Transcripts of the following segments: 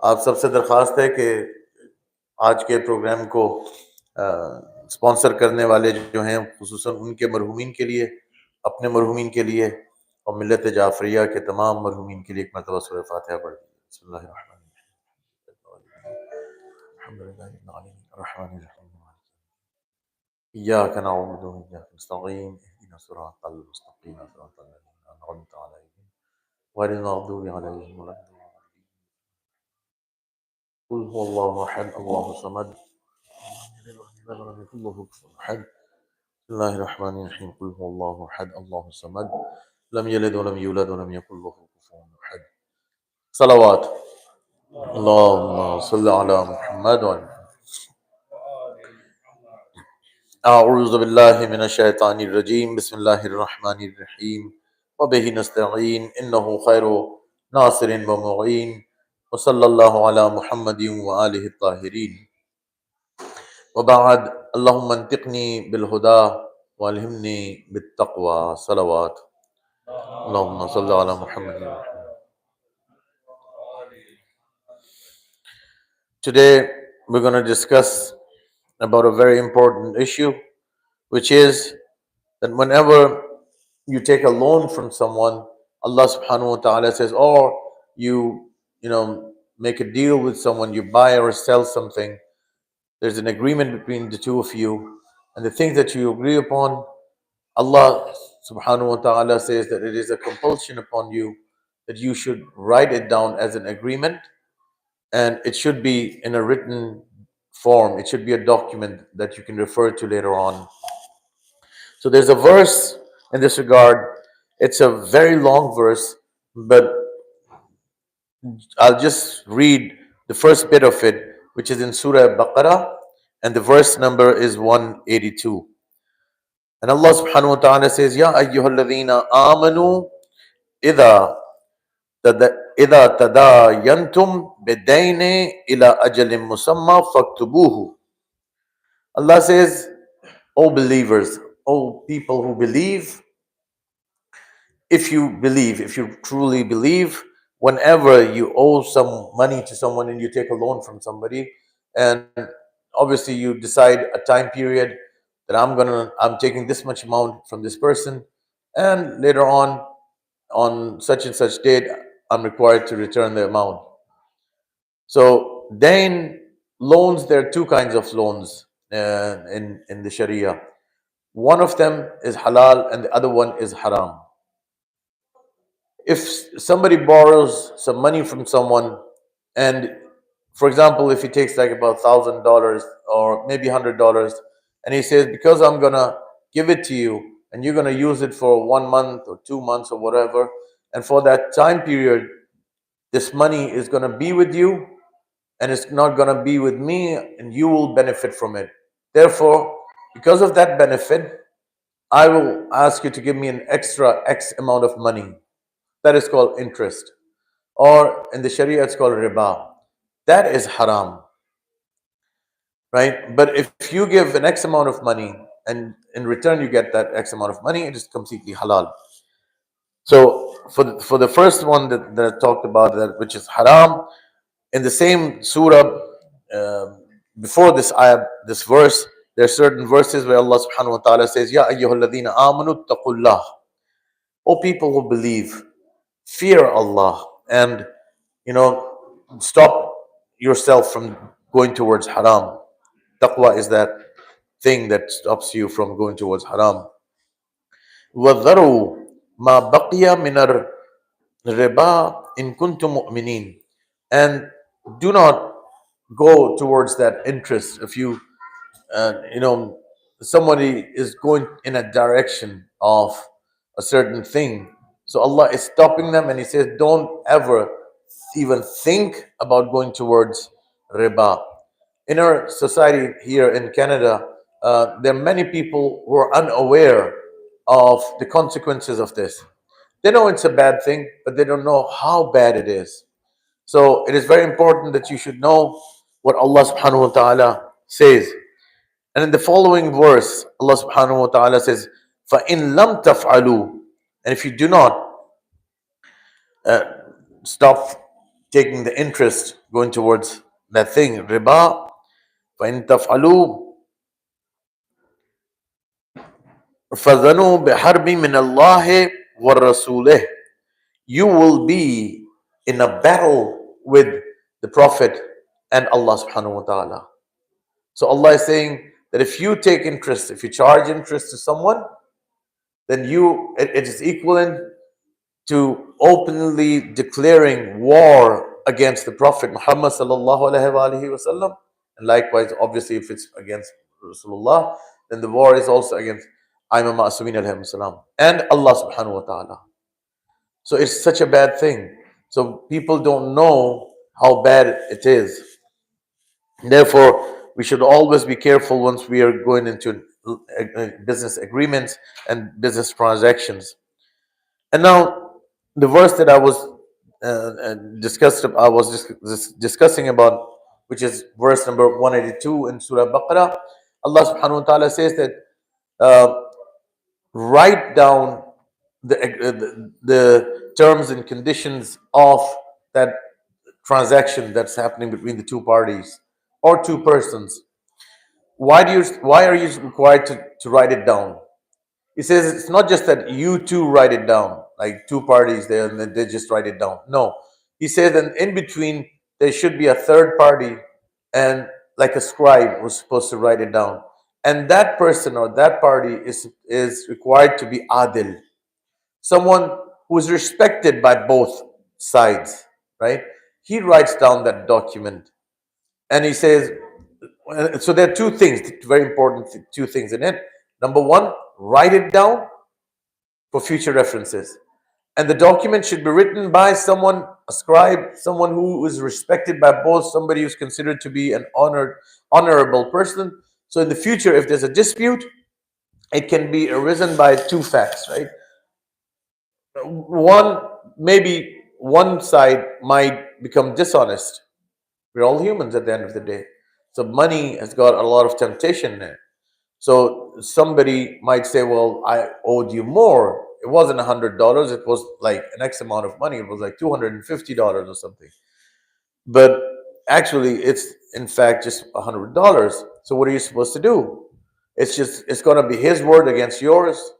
आप सबसे दरख्वास्त है कि आज के प्रोग्राम को स्पॉन्सर करने वाले जो हैं खुसूसन उनके मरहूमीन के लिए, अपने मरहूमीन के लिए और मिल्लत जाफरिया के तमाम मरहूमीन के लिए एक मरतबा सूरह फातिहा पढ़ दी। इय्याक नअबुदु व इय्याक नस्तईन इहदिना सिरातल मुस्तकीम सिरातल लज़ीना अनअमता अलैहिम गैरिल मग़दूबि अलैहिम वलद्दॉलीन। कुल हुवल्लाहु अहद अल्लाहु समद लम यकुल लहु कुफुवन अहद। बिस्मिल्लाहिर्रहमानिर्रहीम। कुल हुवल्लाहु अहद अल्लाहु समद लम यलिद वलम यूलद वलम यकुल लहु कुफुवन अहद। सलावत अल्लाहुम्मा सल्लि अला मुहम्मद व अला अऊज़ु बिल्लाहि मिनश शैतानिर रजीम। बिस्मिल्लाहिर रहमानिर रहीम। व बिहि नस्तईन इन्नहु खैरु नासिरिन व मुईन। व सल्लल्लाहु अला मुहम्मदिन व आलिहि ताहिरीन। व बाद अल्लाहुम्मा अंतिक़नी बिल हुदा व अलहिमनी बित तक़वा। सलावत अल्लाहुम्मा सल्लि अला Muhammad. Today we're going to discuss about a very important issue, which is that whenever you take a loan from someone, Allah subhanahu wa ta'ala says, or you make a deal with someone, you buy or sell something, there's an agreement between the two of you, and the things that you agree upon, Allah subhanahu wa ta'ala says that it is a compulsion upon you that you should write it down as an agreement, and it should be in a written form. It should be a document that you can refer to later on. So there's a verse in this regard. It's a very long verse, but I'll just read the first bit of it, which is in Surah Baqarah, and the verse number is 182. And Allah subhanahu wa ta'ala says, Ya ayyuhalladhina amanu idha إذا تداينتم بدين إلى أجل مسمى فاكتبوه. Allah says, O believers, O people who believe, if you truly believe, whenever you owe some money to someone and you take a loan from somebody, and obviously you decide a time period that I'm taking this much amount from this person, and later on such and such date, I'm required to return the amount. So dain loans, there are two kinds of loans in the Sharia. One of them is halal and the other one is haram. If somebody borrows some money from someone, and for example, if he takes like about $1,000 or maybe $100, and he says, because I'm gonna give it to you and you're gonna use it for 1 month or 2 months or whatever, and for that time period, this money is gonna be with you and it's not gonna be with me, and you will benefit from it. Therefore, because of that benefit, I will ask you to give me an extra X amount of money. That is called interest. Or in the Sharia, it's called riba. That is haram, right? But if you give an X amount of money and in return you get that X amount of money, it is completely halal. So for the first one that I talked about, that which is haram, in the same surah, before this ayah, this verse, there are certain verses where Allah subhanahu wa ta'ala says, Ya ayyuhalladhina amanu taqullah. O people who believe, fear Allah, and stop yourself from going towards haram. Taqwa is that thing that stops you from going towards haram. وَذَرُوا مَا بَقِيَ مِنَ الرِّبَا إِن كُنتُم مُؤْمِنِينَ. And do not go towards that interest. If somebody is going in a direction of a certain thing, so Allah is stopping them and He says, don't ever even think about going towards riba. In our society here in Canada, there are many people who are unaware of the consequences of this. They know it's a bad thing, but they don't know how bad it is. So it is very important that you should know what Allah subhanahu wa ta'ala says. And in the following verse, Allah subhanahu wa ta'ala says, فَإِن لَمْ تَفْعَلُوا. And if you do not stop taking the interest, going towards that thing, riba. فَإِن تَفْعَلُوا فَذَنُوا بِحَرْبٍ مِّنَ اللَّهِ وَرَسُولِهِ. You will be in a battle with the Prophet and Allah subhanahu wa ta'ala. So Allah is saying that if you take interest, if you charge interest to someone, then it is equivalent to openly declaring war against the Prophet Muhammad sallallahu alaihi wasallam. And likewise, obviously, if it's against Rasulullah, then the war is also against Imam Ma'asumin alayhi salam and Allah subhanahu wa ta'ala. So it's such a bad thing. So people don't know how bad it is. Therefore, we should always be careful once we are going into business agreements and business transactions. And now, the verse that I was discussing about, which is verse number 182 in Surah Baqarah. Allah Subhanahu wa Taala says that uh, write down the terms and conditions of that transaction that's happening between the two parties or two persons. Why are you required to write it down? He says it's not just that you two write it down, like two parties there and then they just write it down. No. He says that in between there should be a third party, and like a scribe was supposed to write it down. And that person or that party is required to be adil, someone who is respected by both sides, right? He writes down that document, and he says, so there are two things, very important two things in it. Number one, write it down for future references. And the document should be written by someone, a scribe, someone who is respected by both, somebody who's considered to be an honorable person. So in the future, if there's a dispute, it can be arisen by two facts, right? One, maybe one side might become dishonest. We're all humans at the end of the day. So money has got a lot of temptation there. So somebody might say, well, I owed you more. It wasn't $100. It was like an X amount of money. It was like $250 or something. But actually, it's in fact just $100. So what are you supposed to do? It's going to be his word against yours.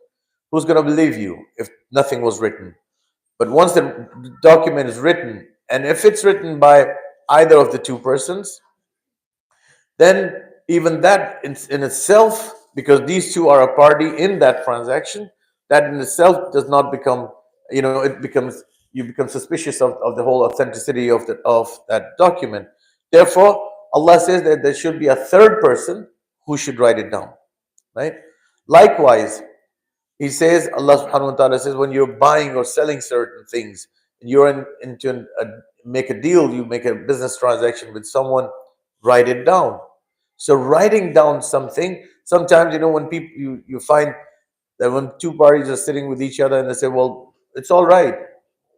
Who's going to believe you if nothing was written? But once the document is written, and if it's written by either of the two persons, then even that in itself, because these two are a party in that transaction, that in itself does not become, it becomes, you become suspicious of the whole authenticity of that document. Therefore, Allah says that there should be a third person who should write it down, right? Likewise, He says, Allah subhanahu wa ta'ala says, when you're buying or selling certain things, and you're make a deal, you make a business transaction with someone, write it down. So writing down something, sometimes, when people, you find that when two parties are sitting with each other and they say, well, it's all right.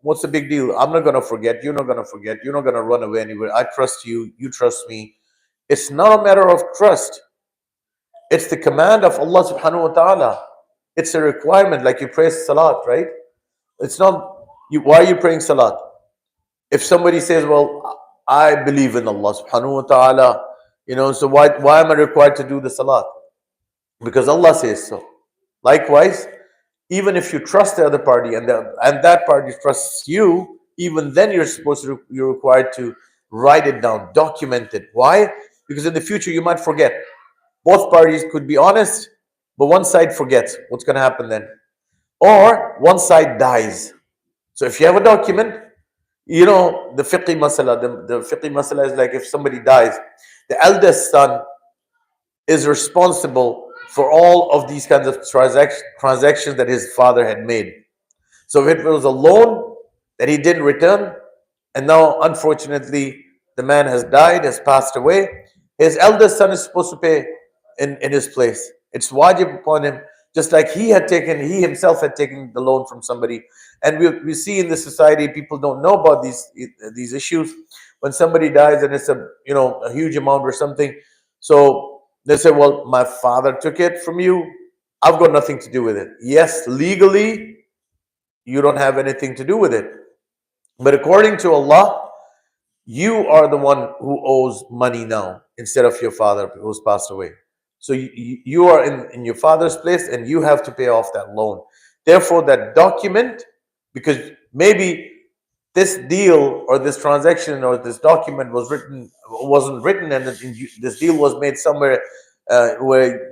What's the big deal? I'm not going to forget. You're not going to forget. You're not going to run away anywhere. I trust you. You trust me. It's not a matter of trust. It's the command of Allah subhanahu wa ta'ala. It's a requirement, like you pray salat, right? It's not, why are you praying salat? If somebody says, well, I believe in Allah subhanahu wa ta'ala, so why am I required to do the salat? Because Allah says so. Likewise, even if you trust the other party and that party trusts you, even then you're required to write it down, document it. Why? Because in the future you might forget. Both parties could be honest, but one side forgets. What's going to happen then? Or one side dies. So if you have a document, the fiqh masala, the fiqh masala is like if somebody dies, the eldest son is responsible for all of these kinds of transactions that his father had made. So if it was a loan that he didn't return, and now unfortunately the man has died, has passed away, his eldest son is supposed to pay in his place. It's wajib upon him, just like he himself had taken the loan from somebody. And we see in this society, people don't know about these issues. When somebody dies and it's a huge amount or something, so they say, well, my father took it from you. I've got nothing to do with it. Yes, legally, you don't have anything to do with it. But according to Allah, you are the one who owes money now instead of your father who's passed away. So you are in your father's place and you have to pay off that loan. Therefore, that document, because maybe this deal or this transaction or this document wasn't written, and this deal was made somewhere where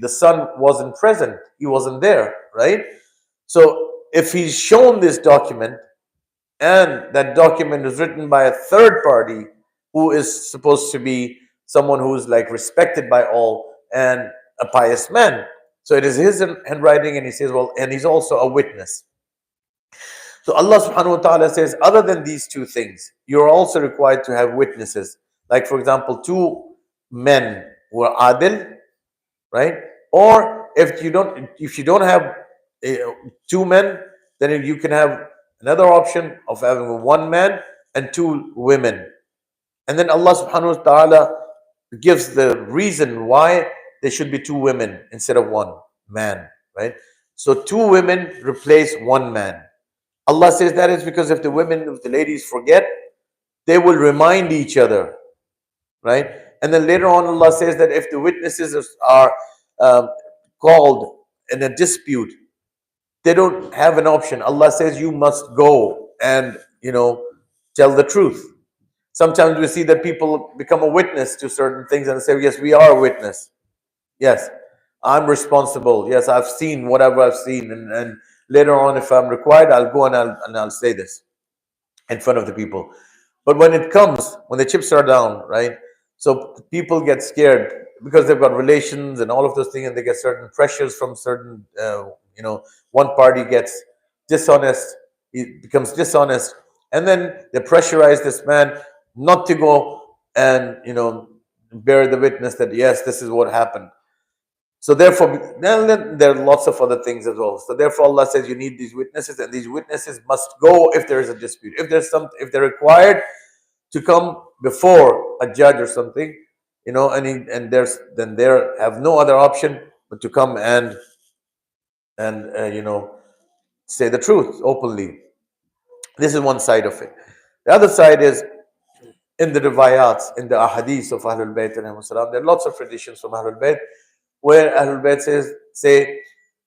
the son wasn't present, he wasn't there, right? So if he's shown this document, and that document is written by a third party who is supposed to be someone who's like respected by all and a pious man, so it is his handwriting, and he says, well, and he's also a witness. So Allah subhanahu wa ta'ala says, other than these two things, you're also required to have witnesses. Like, for example, two men who are adil, right? Or if you don't have two men, then you can have another option of having one man and two women. And then Allah subhanahu wa ta'ala gives the reason why there should be two women instead of one man, right? So two women replace one man. Allah says that is because if the ladies forget, they will remind each other, right? And then later on, Allah says that if the witnesses are um, called in a dispute, they don't have an option. Allah says you must go and tell the truth. Sometimes we see that people become a witness to certain things and say, yes, we are a witness. Yes, I'm responsible. Yes, I've seen whatever I've seen. And later on, if I'm required, I'll go and I'll say this in front of the people. But when the chips are down, right? So people get scared because they've got relations and all of those things, and they get certain pressures from certain, one party gets dishonest, he becomes dishonest, and then they pressurize this man not to go and, bear the witness that, yes, this is what happened. So therefore, then there are lots of other things as well. So therefore, Allah says you need these witnesses, and these witnesses must go if there is a dispute. If they're required to come before a judge or something, and they have no other option but to come and say the truth openly. This is one side of it. The other side is in the riwayats, in the ahadith of Ahlul Bayt, there are lots of traditions from Ahlul Bayt where Ahlul Bayt say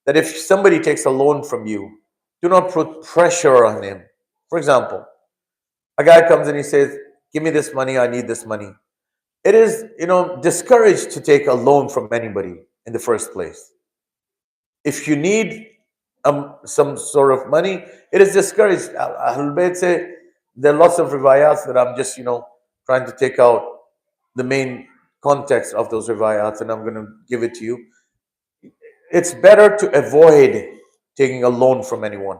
that if somebody takes a loan from you, do not put pressure on him. For example, a guy comes and he says, give me this money, I need this money. It is, discouraged to take a loan from anybody in the first place. If you need some sort of money, it is discouraged. Ahlul Bayt say there are lots of riwayats that I'm just, trying to take out the main context of those riwayats, and I'm going to give it to you. It's better to avoid taking a loan from anyone.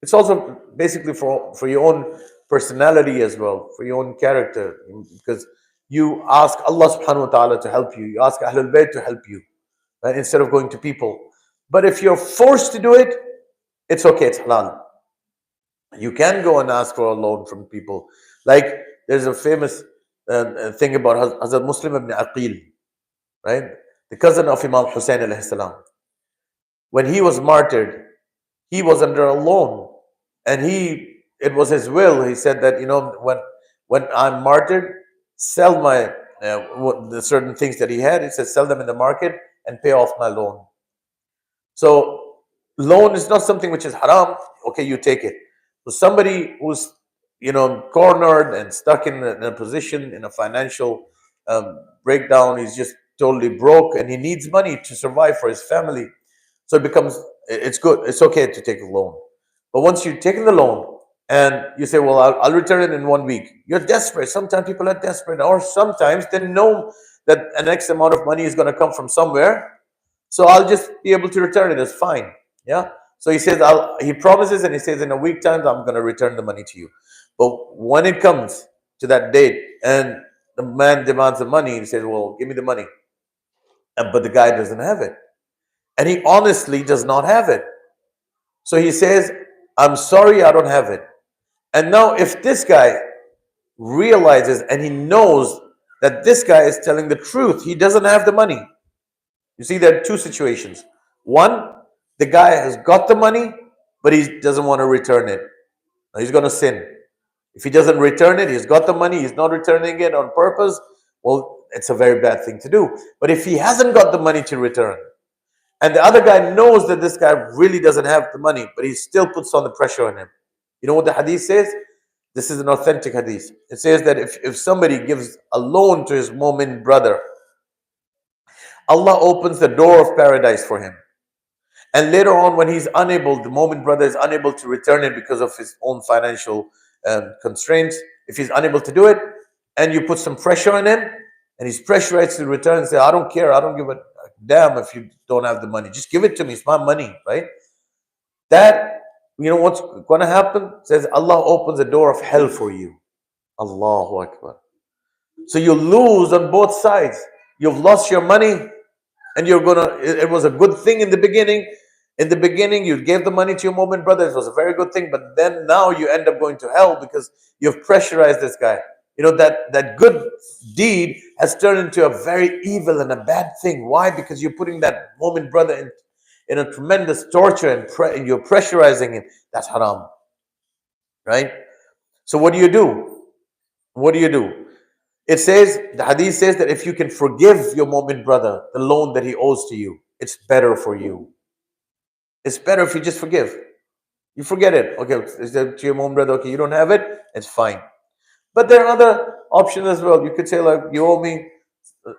It's also basically for your own personality as well, for your own character, because you ask Allah subhanahu wa ta'ala to help you. You ask Ahlul Bayt to help you, right, instead of going to people. But if you're forced to do it, it's okay, it's halal. You can go and ask for a loan from people. Like there's a famous thing about Hazrat Muslim ibn Aqil, right? The cousin of Imam Hussein alayhi salam. When he was martyred, he was under a loan, and it was his will. He said that when I'm martyred, sell my the certain things that he had. He said sell them in the market and pay off my loan. So loan is not something which is haram. Okay, you take it. So somebody who's cornered and stuck in a position in a financial breakdown, he's just totally broke and he needs money to survive for his family. So it's good. It's okay to take a loan. But once you've taken the loan and you say, well, I'll return it in 1 week, you're desperate. Sometimes people are desperate, or sometimes they know that an X amount of money is going to come from somewhere. So I'll just be able to return it. It's fine. Yeah. So he says, he promises, and he says, in a week time, I'm going to return the money to you. But when it comes to that date and the man demands the money, he says, well, give me the money. But the guy doesn't have it. And he honestly does not have it. So he says, I'm sorry, I don't have it. And now if this guy realizes and he knows that this guy is telling the truth, he doesn't have the money. You see, there are two situations. One, the guy has got the money, but he doesn't want to return it. Now he's going to sin. If he doesn't return it, he's got the money, he's not returning it on purpose, well, it's a very bad thing to do. But if he hasn't got the money to return, and the other guy knows that this guy really doesn't have the money, but he still puts on the pressure on him. You know what the hadith says? This is an authentic hadith. It says that if somebody gives a loan to his Momin brother, Allah opens the door of paradise for him. And later on, when he's unable, the Momin brother is unable to return it because of his own financial constraints. If he's unable to do it, and you put some pressure on him, and he's pressurized to return and say, I don't care, I don't give a damn if you don't have the money. Just give it to me, it's my money, right? That, you know what's going to happen? It says Allah opens the door of hell for you. Allahu Akbar. So you lose on both sides. You've lost your money, and you're gonna, it was a good thing in the beginning. In the beginning, you gave the money to your Momin brother. It was a very good thing. But then now you end up going to hell because you've pressurized this guy. You know, that good deed has turned into a very evil and a bad thing. Why? Because you're putting that Momin brother in a tremendous torture, and you're pressurizing him. That's haram. Right? So what do you do? What do you do? It says, the hadith says that if you can forgive your Momin brother the loan that he owes to you, it's better for you. It's better if you just forgive. You forget it. Okay, is that to your Momin brother? Okay, you don't have it, it's fine. But there are other options as well. You could say, like, you owe me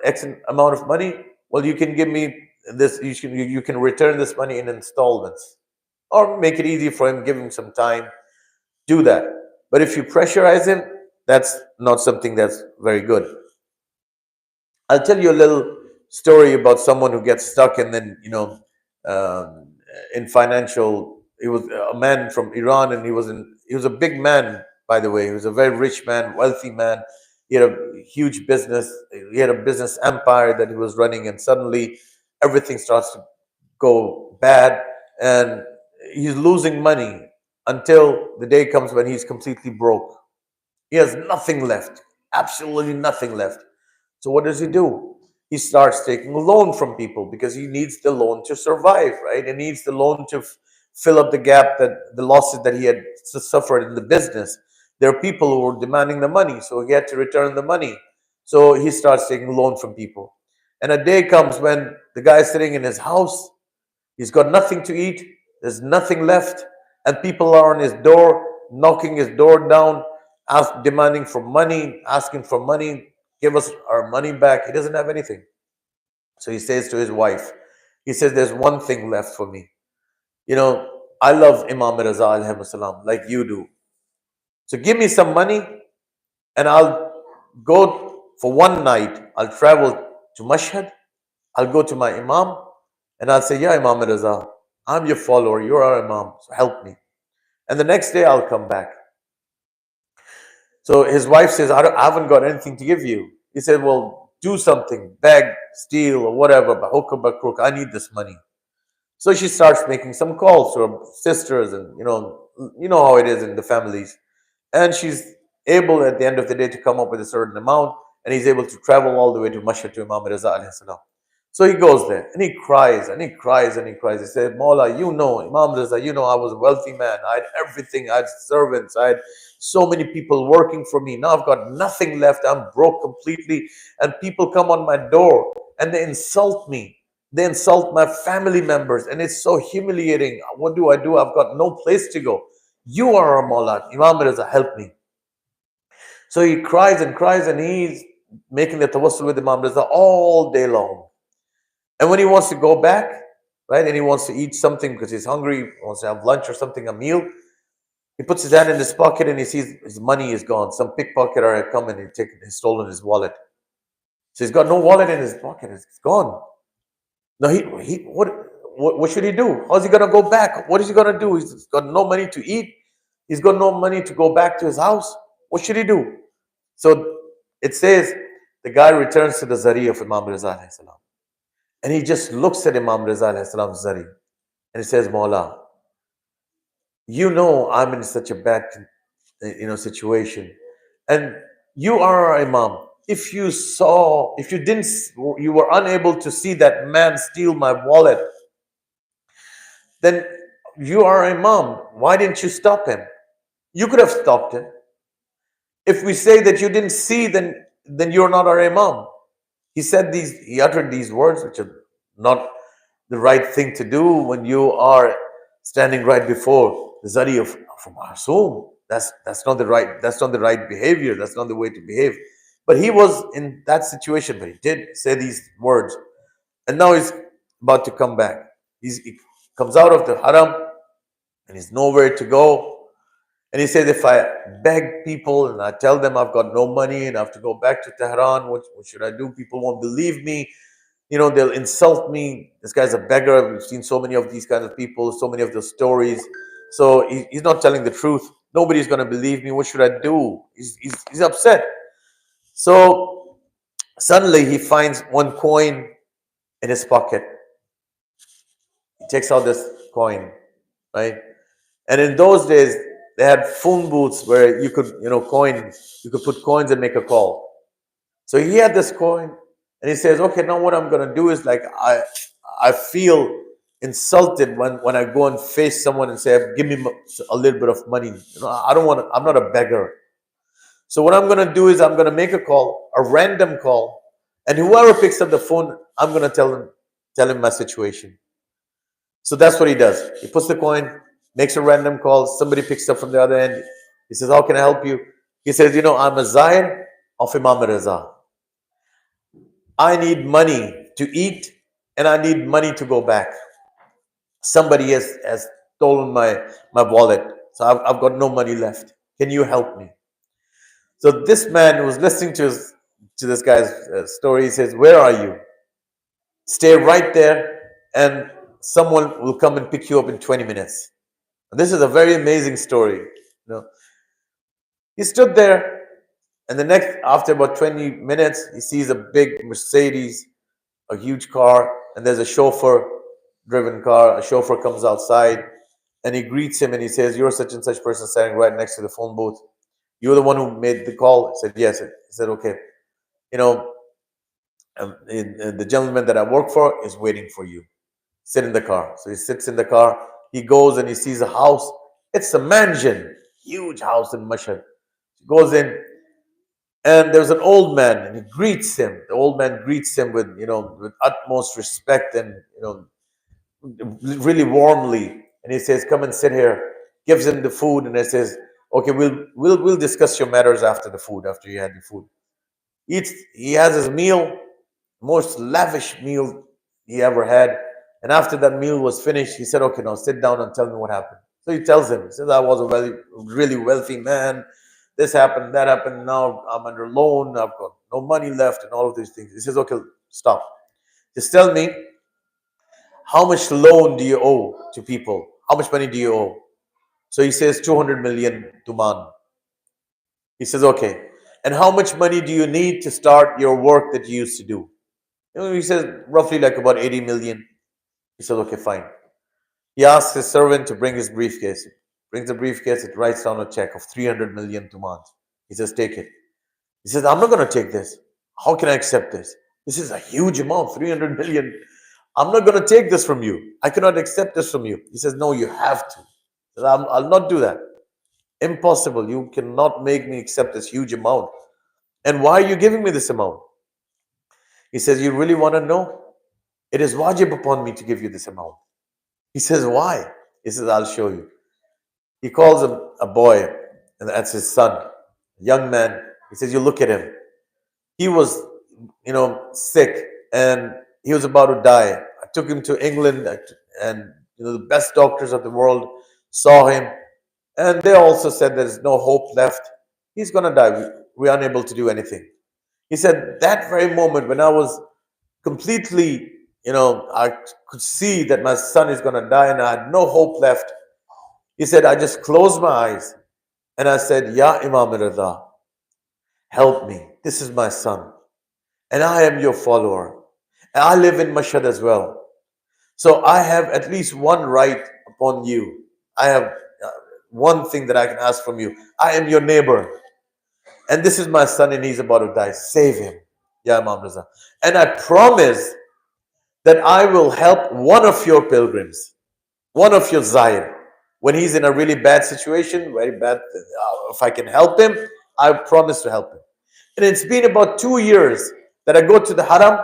X amount of money. Well, you can give me this, you can return this money in installments. Or make it easy for him, give him some time. Do that. But if you pressurize him, that's not something that's very good. I'll tell you a little story about someone who gets stuck, and then, in financial. He was a man from Iran, and he was a big man, by the way. He was a very rich man, wealthy man. He had a huge business. He had a business empire that he was running, and suddenly everything starts to go bad, and he's losing money until the day comes when he's completely broke. He has nothing left, absolutely nothing left. So what does he do? He starts taking a loan from people because he needs the loan to survive, right? He needs the loan to fill up the gap, that the losses that he had suffered in the business. There are people who were demanding the money, so he had to return the money. So he starts taking a loan from people. And a day comes when the guy is sitting in his house. He's got nothing to eat. There's nothing left. And people are on his door, knocking his door down, demanding for money, asking for money. Give us our money back. He doesn't have anything. So he says to his wife, he says, there's one thing left for me. I love Imam Raza alayhi salam like you do. So give me some money, and I'll go for one night. I'll travel to Mashhad. I'll go to my Imam, and I'll say, yeah, Imam Raza, I'm your follower. You're our Imam. So help me. And the next day I'll come back. So his wife says, I haven't got anything to give you. He said, well, do something, beg, steal, or whatever, by hook or by crook. I need this money. So she starts making some calls to her sisters, and you know how it is in the families. And she's able at the end of the day to come up with a certain amount, and he's able to travel all the way to Mashhad to Imam Raza alayhi salam. So he goes there, and he cries, and he cries, and he cries. He said, Mawla, Imam Raza, I was a wealthy man. I had everything. I had servants. I had so many people working for me. Now I've got nothing left. I'm broke completely. And people come on my door, and they insult me. They insult my family members, and it's so humiliating. What do? I've got no place to go. You are a Mawla. Imam Raza, help me. So he cries and cries, and he's making the tawassul with Imam Raza all day long. And when he wants to go back, right, and he wants to eat something because he's hungry, he wants to have lunch or something, a meal, he puts his hand in his pocket and he sees his money is gone. Some pickpocketer had come and he's stolen his wallet. So he's got no wallet in his pocket. It's gone. Now what should he do? How's he gonna go back? What is he gonna do? He's got no money to eat. He's got no money to go back to his house. What should he do? So it says the guy returns to the zari of Imam Raza alayhi salam. And he just looks at Imam Raza alayhi salam's zari, and he says, Mawla, I'm in such a bad situation, and you are our Imam. If you were unable to see that man steal my wallet, then you are Imam. Why didn't you stop him? You could have stopped him. If we say that you didn't see, then you're not our Imam. He uttered these words, which are not the right thing to do when you are standing right before the Zari of Masoom. That's not the right behavior. That's not the way to behave. But he was in that situation, but he did say these words. And now he's about to come back. He comes out of the haram and he's nowhere to go. And he said, if I beg people and I tell them I've got no money and I have to go back to Tehran, what should I do? People won't believe me. They'll insult me. This guy's a beggar. We've seen so many of these kinds of people, so many of those stories. So he's not telling the truth. Nobody's going to believe me. What should I do? He's upset. So suddenly he finds one coin in his pocket. He takes out this coin, right? And in those days, they had phone booths where you could put coins and make a call. So he had this coin, and he says, "Okay, now what I'm gonna do is like I feel insulted when I go and face someone and say, give me a little bit of money. I don't want. I'm not a beggar. So what I'm gonna do is I'm gonna make a call, a random call, and whoever picks up the phone, I'm gonna tell him my situation." So that's what he does. He puts the coin, makes a random call. Somebody picks up from the other end. He says, "How can I help you?" He says, "I'm a Zair of Imam Raza. I need money to eat and I need money to go back. Somebody has stolen my wallet. So I've got no money left. Can you help me?" So this man who was listening to this guy's story, he says, "Where are you? Stay right there and someone will come and pick you up in 20 minutes. And this is a very amazing story. He stood there, and after about 20 minutes, he sees a big Mercedes, a huge car, and there's a chauffeur-driven car. A chauffeur comes outside, and he greets him, and he says, "You're such and such person standing right next to the phone booth. You're the one who made the call?" He said, "Yes." He said, "Okay. The gentleman that I work for is waiting for you. Sit in the car." So he sits in the car. He goes and he sees a house. It's a mansion, huge house in Mashhad. He goes in, and there's an old man, and he greets him. The old man greets him with utmost respect and really warmly. And he says, "Come and sit here." Gives him the food, and he says, "Okay, we'll discuss your matters after the food. After you had your food." He has his meal, most lavish meal he ever had. And after that meal was finished, he said, "Okay, now sit down and tell me what happened." So he tells him, he says, "I was a really wealthy man. This happened, that happened. Now I'm under loan. I've got no money left and all of these things." He says, "Okay, stop. Just tell me, how much loan do you owe to people? How much money do you owe?" So he says, 200 million tuman. He says, "Okay. And how much money do you need to start your work that you used to do?" He says, "Roughly like about 80 million. He says, "Okay, fine." He asks his servant to bring his briefcase. Brings the briefcase, it writes down a check of 300 million tumans. He says, "Take it." He says, "I'm not going to take this. How can I accept this? This is a huge amount, 300 million. I'm not going to take this from you. I cannot accept this from you." He says, "No, you have to." He says, I'll not do that. Impossible. You cannot make me accept this huge amount. "And why are you giving me this amount?" He says, "You really want to know? It is wajib upon me to give you this amount." He says, "Why?" He says, "I'll show you." He calls a boy, and that's his son, a young man. He says, "You look at him. He was, sick, and he was about to die. I took him to England, and the best doctors of the world saw him, and they also said there's no hope left. He's going to die. We're unable to do anything." He said, "That very moment when I was completely, I could see that my son is going to die and I had no hope left. He said, I just closed my eyes and I said, 'Ya Imam Rida, help me. This is my son. And I am your follower. And I live in Mashhad as well. So I have at least one right upon you. I have one thing that I can ask from you. I am your neighbor. And this is my son and he's about to die. Save him, Ya Imam Rida. And I promise that I will help one of your pilgrims, one of your Zair, when he's in a really bad situation, very bad, if I can help him, I promise to help him. And it's been about 2 years that I go to the haram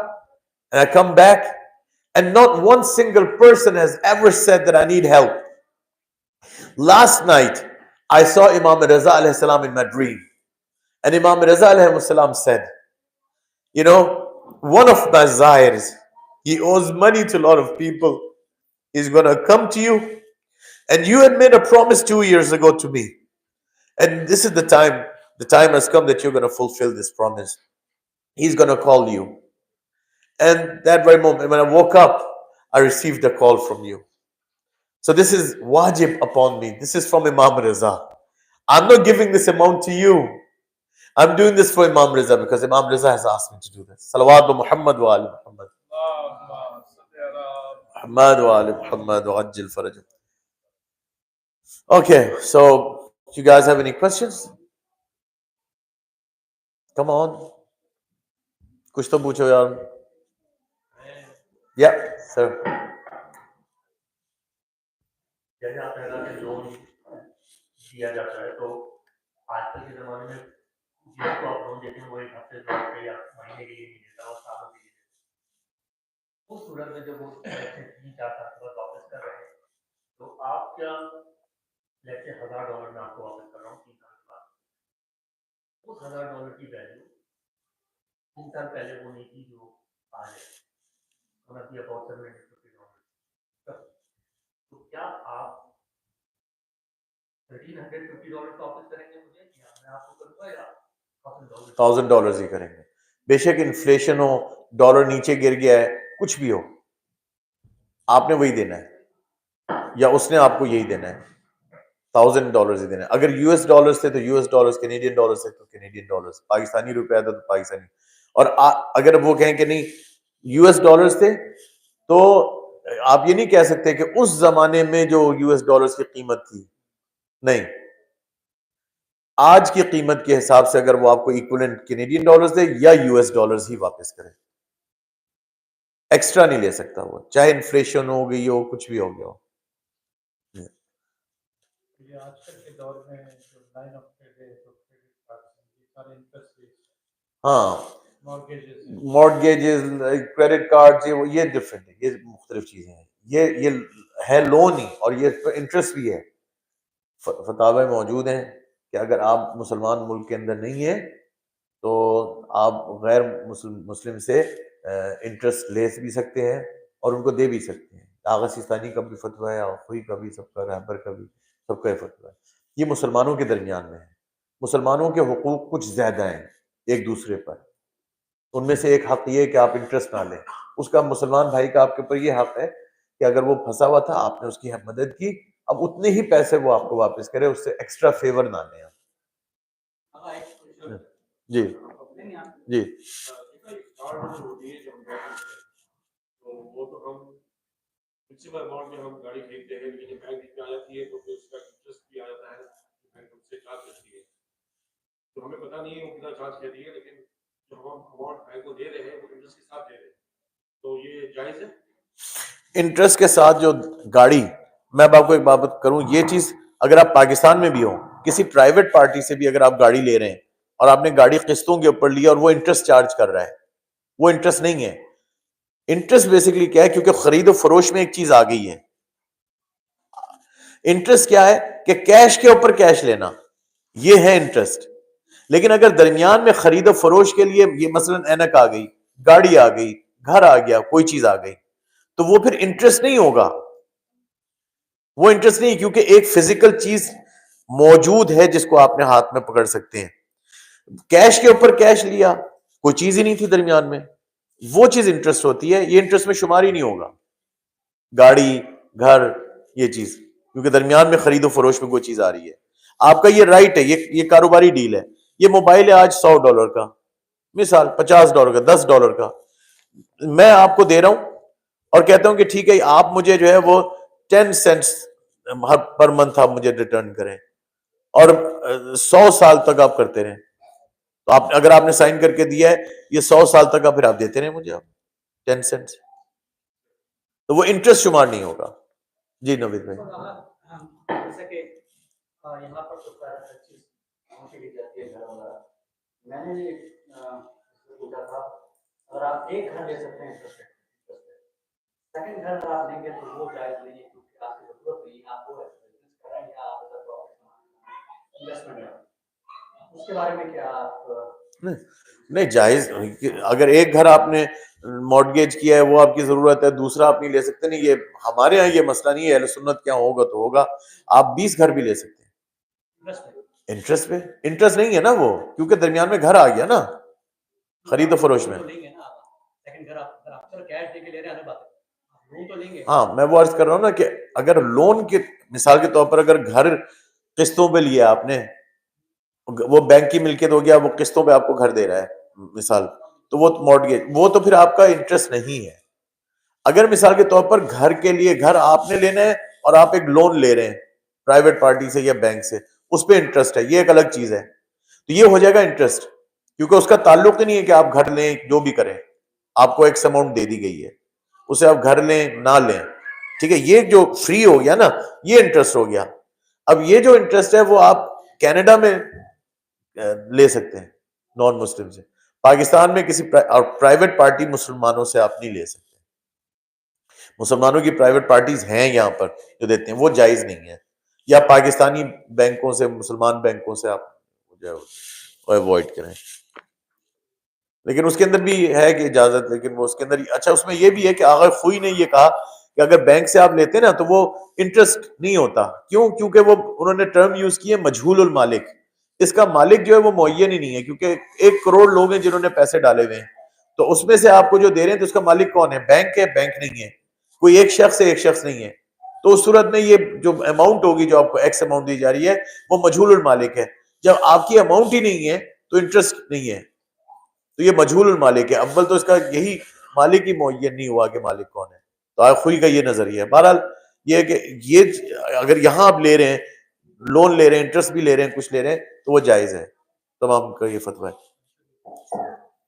and I come back, and not one single person has ever said that I need help. Last night, I saw Imam Raza alayhi salam in my dream. And Imam Raza alayhi salam said, you know, one of my Zahirs, he owes money to a lot of people. He's going to come to you. And you had made a promise 2 years ago to me. And this is the time. The time has come that you're going to fulfill this promise. He's going to call you. And that very moment, when I woke up, I received a call from you. So this is wajib upon me. This is from Imam Raza. I'm not giving this amount to you. I'm doing this for Imam Raza because Imam Raza has asked me to do this. Salawat wa Muhammad wa ali Muhammad. Muhammad wa ali Muhammad wa ajil farajah. Okay, so you guys have any questions? Come on. Kuch to pucho yaar. Yeah, sir. جیسے آپ نے کہا کہ loan دیا جاتا ہے تو آج کل کے زمانے میں جس کو آپ لون دیتے ہیں وہ ایک ہفتے دو ہفتے یا مہینے کے لیے نہیں دیتا اور سالوں کے لیے دیتا. اس صورت میں جب وہ 3-4 سال کے بعد واپس کر رہے ہیں تو آپ کیا جیسے $1000 میں آپ کو واپس کر رہا ہوں 3 سال کے بعد, اس $1000 کی ویلیو 3 سال پہلے وہ نہیں تھی جو آج ہے. تو کیا آپ $1350 واپس کریں گے مجھے یا میں آپ کو کروں گا یا $1000 ہی کریں گے؟ بے شک انفلیشن ہو, ڈالر نیچے گر گیا ہے, کچھ بھی ہو, آپ نے وہی دینا ہے یا اس نے آپ کو یہی دینا ہے, $1000 ہی دینا ہے. اگر US ڈالرز تھے تو US ڈالرز, کینیڈین ڈالرز تھے تو کینیڈین ڈالرز, پاکستانی روپیہ تھا تو پاکستانی. اور اگر وہ کہیں کہ نہیں US ڈالرز تھے تو آپ یہ نہیں کہہ سکتے کہ اس زمانے میں جو US ڈالرز کی قیمت تھی, نہیں, آج کی قیمت کے حساب سے اگر وہ آپ کو ایکولنٹ کینیڈین ڈالرز دے یا US ڈالرز ہی واپس کرے, ایکسٹرا نہیں لے سکتا وہ, چاہے انفلیشن ہو گئی ہو, کچھ بھی ہو گیا ہو. آج کل کے دور میں لائن آف ہاں مارگیجز, کریڈٹ کارڈ, یہ ڈفرینٹ ہے, یہ مختلف چیزیں ہیں. یہ ہے لون ہی اور یہ انٹرسٹ بھی ہے. فتاوی موجود ہیں کہ اگر آپ مسلمان ملک کے اندر نہیں ہیں تو آپ غیر مسلم سے انٹرسٹ لے بھی سکتے ہیں اور ان کو دے بھی سکتے ہیں. آغا سیستانی کا بھی فتویٰ ہے, آخوئی کا بھی, سب کا, رہبر کا بھی, سب کا یہ فتویٰ ہے. یہ مسلمانوں کے درمیان میں ہے. مسلمانوں کے حقوق کچھ زیادہ ہیں ایک دوسرے پر. ان میں سے ایک حق یہ ہے کہ آپ انٹرسٹ نہ لیں. اس کا مسلمان بھائی کا آپ کے اوپر یہ حق ہے کہ اگر وہ پھنسا ہوا تھا, آپ نے اس کی مدد کی, اب اتنے ہی پیسے وہ آپ کو واپس کرے, اس سے ایکسٹرا فیور نہ لیں. جی جی تو ہمیں پتہ نہیں ہے وہ کتنا چارج کر رہی ہے, لیکن جو ہم اماؤنٹ بینک کو دے رہے ہیں وہ انٹرسٹ کے ساتھ دے رہے ہیں, تو یہ جائز ہے. انٹرسٹ کے ساتھ جو گاڑی, میں اب آپ کو ایک بات کروں, یہ چیز اگر آپ پاکستان میں بھی ہو, کسی پرائیویٹ پارٹی سے بھی اگر آپ گاڑی لے رہے ہیں اور آپ نے گاڑی قسطوں کے اوپر لی اور وہ انٹرسٹ چارج کر رہا ہے, وہ انٹرسٹ نہیں ہے. انٹرسٹ بیسیکلی کیا ہے, کیونکہ خرید و فروش میں ایک چیز آ گئی ہے. انٹرسٹ کیا ہے کہ کیش کے اوپر کیش لینا, یہ ہے انٹرسٹ. لیکن اگر درمیان میں خرید و فروش کے لیے یہ مثلا اینک آ گئی, گاڑی آ گئی, گھر آ گیا, کوئی چیز آ گئی, تو وہ پھر انٹرسٹ نہیں ہوگا. وہ انٹرسٹ نہیں, کیونکہ ایک فزیکل چیز موجود ہے جس کو آپ نے ہاتھ میں پکڑ سکتے ہیں. کیش کے اوپر کیش لیا, کوئی چیز ہی نہیں تھی درمیان میں, وہ چیز انٹرسٹ ہوتی ہے. یہ انٹرسٹ میں شمار ہی نہیں ہوگا, گاڑی, گھر, یہ چیز, کیونکہ درمیان میں خرید و فروش میں کوئی چیز آ رہی ہے. آپ کا یہ رائٹ ہے, یہ کاروباری ڈیل ہے. یہ موبائل ہے آج $100 کا, مثال $50 کا, $10 کا, میں آپ کو دے رہا ہوں اور کہتا ہوں کہ ٹھیک ہے آپ مجھے جو ہے وہ 10 سینٹس پر منتھ آپ مجھے ریٹرن کریں, اور 100 سال تک آپ کرتے رہیں. تو آپ اگر آپ نے سائن کر کے دیا ہے یہ 100 سال تک پھر آپ دیتے رہیں مجھے آپ 10 سینٹس, تو وہ انٹرسٹ شمار نہیں ہوگا. جی نوید بھائی. جیسا کہ یہاں پر نہیں نہیں، جائز اگر ایک گھر آپ نے مارٹگیج کیا ہے وہ آپ کی ضرورت ہے، دوسرا آپ نہیں لے سکتے. نہیں، یہ ہمارے ہاں یہ مسئلہ نہیں ہے، اہل سنت کیا ہوگا تو ہوگا. آپ 20 گھر بھی لے سکتے ہیں انٹرسٹ پہ. انٹرسٹ نہیں ہے نا وہ، کیونکہ درمیان میں گھر آ گیا نا خرید و فروش میں. ہاں میں وہ عرض کر رہا ہوں نا کہ اگر لون کے مثال کے طور پر اگر گھر قسطوں پہ لیا آپ نے، وہ بینک کی ملکیت ہو گیا، وہ قسطوں پہ آپ کو گھر دے رہا ہے مثال، تو وہ مارٹگیج، وہ تو پھر آپ کا انٹرسٹ نہیں ہے. اگر مثال کے طور پر گھر کے لیے گھر آپ نے لینا ہے اور آپ ایک لون لے رہے ہیں پرائیویٹ پارٹی سے یا بینک سے، اس پہ انٹرسٹ ہے، یہ ایک الگ چیز ہے، تو یہ ہو جائے گا انٹرسٹ، کیونکہ اس کا تعلق ہی نہیں ہے کہ آپ گھر لیں جو بھی کریں، آپ کو ایکس اماؤنٹ دے دی گئی ہے، اسے آپ گھر لیں نہ لیں. ٹھیک ہے، یہ جو فری ہو گیا نا یہ انٹرسٹ ہو گیا. اب یہ جو انٹرسٹ ہے وہ آپ کینیڈا میں لے سکتے ہیں نان مسلم سے، پاکستان میں کسی پرائیویٹ پارٹی مسلمانوں سے آپ نہیں لے سکتے. مسلمانوں کی پرائیویٹ پارٹیز ہیں یہاں پر جو دیتے ہیں، وہ جائز نہیں ہے. یا پاکستانی بینکوں سے، مسلمان بینکوں سے آپ اوائڈ کریں. لیکن اس کے اندر بھی ہے کہ اجازت، لیکن وہ اس کے اندر اچھا اس میں یہ بھی ہے کہ آغا خوئی نے یہ کہا کہ اگر بینک سے آپ لیتے ہیں نا تو وہ انٹرسٹ نہیں ہوتا. کیوں؟ کیونکہ وہ انہوں نے ٹرم یوز کی ہے مجہول المالک، اس کا مالک جو ہے وہ معین ہی نہیں ہے، کیونکہ 1 کروڑ لوگ ہیں جنہوں نے پیسے ڈالے ہوئے ہیں، تو اس میں سے آپ کو جو دے رہے ہیں تو اس کا مالک کون ہے؟ بینک ہے؟ بینک نہیں ہے. کوئی ایک شخص ہے؟ ایک شخص نہیں ہے. تو اس صورت میں یہ جو اماؤنٹ ہوگی جو آپ کو ایکس اماؤنٹ دی جا رہی ہے وہ مجہول المالک ہے. جب آپ کی اماؤنٹ ہی نہیں ہے تو انٹرسٹ نہیں ہے، تو یہ مجہول المالک ہے. اول تو اس کا یہی مالک ہی معین نہیں ہوا کہ مالک کون ہے. تو آج خوئی کا یہ نظریہ ہے. بہرحال یہ ہے کہ یہ اگر یہاں آپ لے رہے ہیں، لون لے رہے ہیں، انٹرسٹ بھی لے رہے ہیں، کچھ لے رہے ہیں، تو وہ جائز ہے. تمام کا یہ فتویٰ ہے.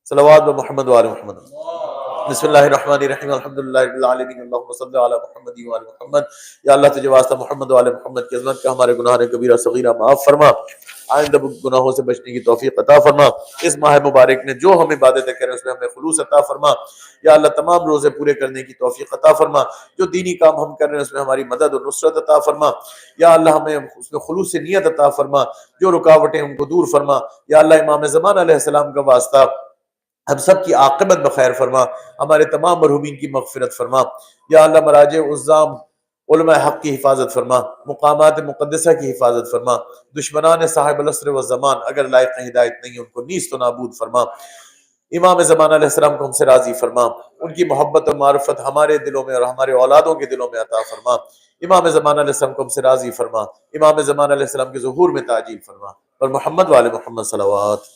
صلوات و محمد وآل محمد. بسم اللہ الرحمن الرحیم، الحمدللہ رب العالمین، اللہم صلی علی محمد وآل محمد. یا اللہ تجھے واسطہ محمد وآل محمد کی عظمت کا ہمارے گناہ کبیرہ صغیرہ معاف فرما، آئندہ گناہوں سے بچنے کی توفیق عطا فرما. اس ماہ مبارک نے جو ہم عبادتیں کریں اس میں ہمیں خلوص عطا فرما. یا اللہ تمام روزے پورے کرنے کی توفیق عطا فرما. جو دینی کام ہم کر رہے ہیں اس میں ہماری مدد اور نصرت عطا فرما. یا اللہ ہمیں اس میں خلوص نیت عطا فرما. جو رکاوٹیں ان کو دور فرما. یا اللہ امام زمان علیہ السلام کا واسطہ ہم سب کی عاقبت بخیر فرما، ہمارے تمام مرحومین کی مغفرت فرما. یا اللہ مراجع عظام علماء حق کی حفاظت فرما، مقامات مقدسہ کی حفاظت فرما. دشمنان صاحب العصر والزمان اگر لائق ہدایت نہیں ان کو نیست و نابود فرما. امام زمان علیہ السلام کو ہم سے راضی فرما، ان کی محبت اور معرفت ہمارے دلوں میں اور ہمارے اولادوں کے دلوں میں عطا فرما. امام زمان علیہ السلام کو ہم سے راضی فرما، امام زمان علیہ السلام کے ظہور میں تعجیل فرما. اور محمد والے محمد صلوات.